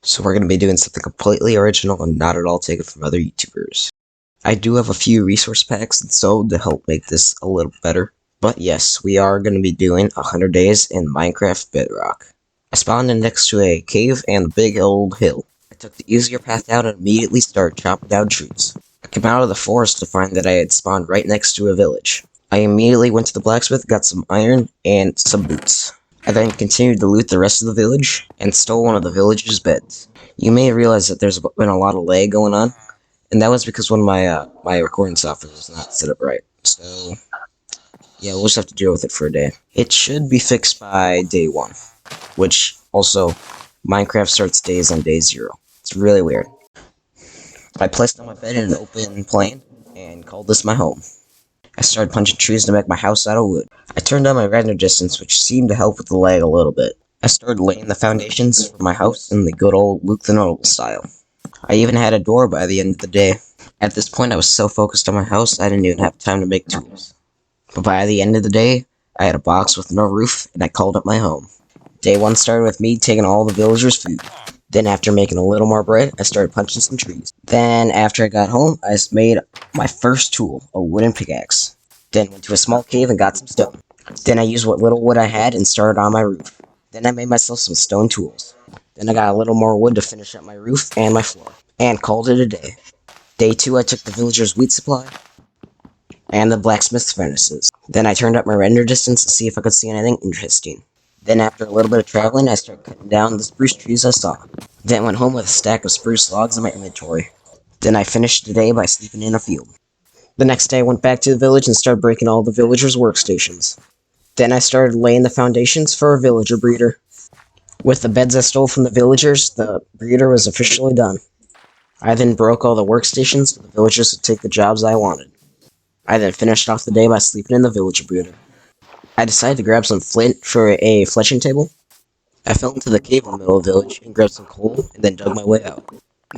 So we're going to be doing something completely original and not at all taken from other YouTubers. I do have a few resource packs installed to help make this a little better. But yes, we are going to be doing 100 days in Minecraft Bedrock. I spawned in next to a cave and a big old hill. I took the easier path out and immediately started chopping down trees. I came out of the forest to find that I had spawned right next to a village. I immediately went to the blacksmith, got some iron, and some boots. I then continued to loot the rest of the village, and stole one of the villagers' beds. You may realize that there's been a lot of lag going on, and that was because one of my recording software was not set up right. So, yeah, we'll just have to deal with it for a day. It should be fixed by day 1, which, also, Minecraft starts days on day 0. It's really weird. I placed on my bed in an open plain, and called this my home. I started punching trees to make my house out of wood. I turned on my render distance, which seemed to help with the lag a little bit. I started laying the foundations for my house in the good old Luke the Notable style. I even had a door by the end of the day. At this point, I was so focused on my house, I didn't even have time to make tools. But by the end of the day, I had a box with no roof, and I called it my home. Day 1 started with me taking all the villagers' food. Then after making a little more bread, I started punching some trees. Then after I got home, I made my first tool, a wooden pickaxe. Then went to a small cave and got some stone. Then I used what little wood I had and started on my roof. Then I made myself some stone tools. Then I got a little more wood to finish up my roof and my floor. And called it a day. Day 2 I took the villagers' wheat supply and the blacksmith's furnaces. Then I turned up my render distance to see if I could see anything interesting. Then after a little bit of traveling, I started cutting down the spruce trees I saw. Then went home with a stack of spruce logs in my inventory. Then I finished the day by sleeping in a field. The next day I went back to the village and started breaking all the villagers' workstations. Then I started laying the foundations for a villager breeder. With the beds I stole from the villagers, the breeder was officially done. I then broke all the workstations so the villagers could take the jobs I wanted. I then finished off the day by sleeping in the villager breeder. I decided to grab some flint for a fletching table. I fell into the cave in the middle of the village and grabbed some coal and then dug my way out.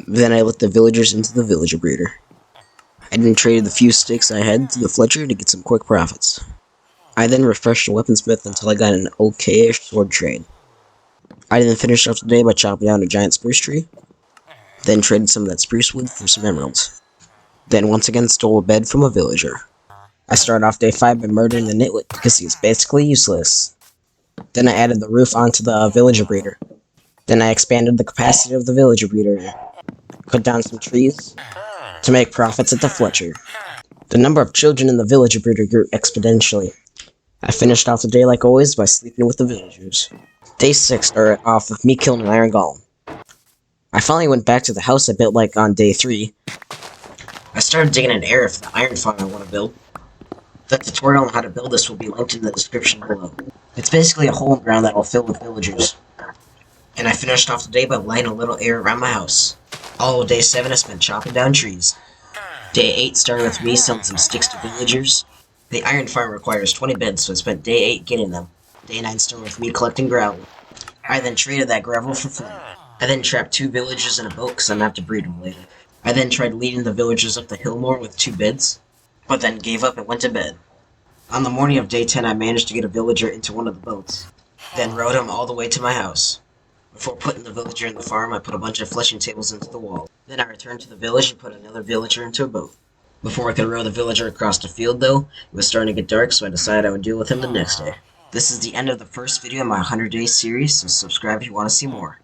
Then I let the villagers into the villager breeder. I then traded the few sticks I had to the fletcher to get some quick profits. I then refreshed the weaponsmith until I got an okay-ish sword trade. I then finished off the day by chopping down a giant spruce tree. Then traded some of that spruce wood for some emeralds. Then once again stole a bed from a villager. I started off day 5 by murdering the nitwit because he was basically useless. Then I added the roof onto the villager breeder. Then I expanded the capacity of the villager breeder. Cut down some trees to make profits at the fletcher. The number of children in the villager breeder grew exponentially. I finished off the day like always by sleeping with the villagers. Day 6 started off with me killing an iron golem. I finally went back to the house I built like on day 3. I started digging an area for the iron farm I want to build. The tutorial on how to build this will be linked in the description below. It's basically a hole in the ground that will fill with villagers. And I finished off the day by lighting a little area around my house. All of day 7 I spent chopping down trees. Day 8 started with me selling some sticks to villagers. The iron farm requires 20 beds, so I spent day 8 getting them. Day 9 started with me collecting gravel. I then traded that gravel for flint. I then trapped 2 villagers in a boat because I'm going to have to breed them later. I then tried leading the villagers up the hill more with 2 beds, but then gave up and went to bed. On the morning of day 10 I managed to get a villager into one of the boats, then rowed him all the way to my house. Before putting the villager in the farm, I put a bunch of fletching tables into the wall. Then I returned to the village and put another villager into a boat. Before I could row the villager across the field though, it was starting to get dark, so I decided I would deal with him the next day. This is the end of the first video in my 100 Day series, so subscribe if you want to see more.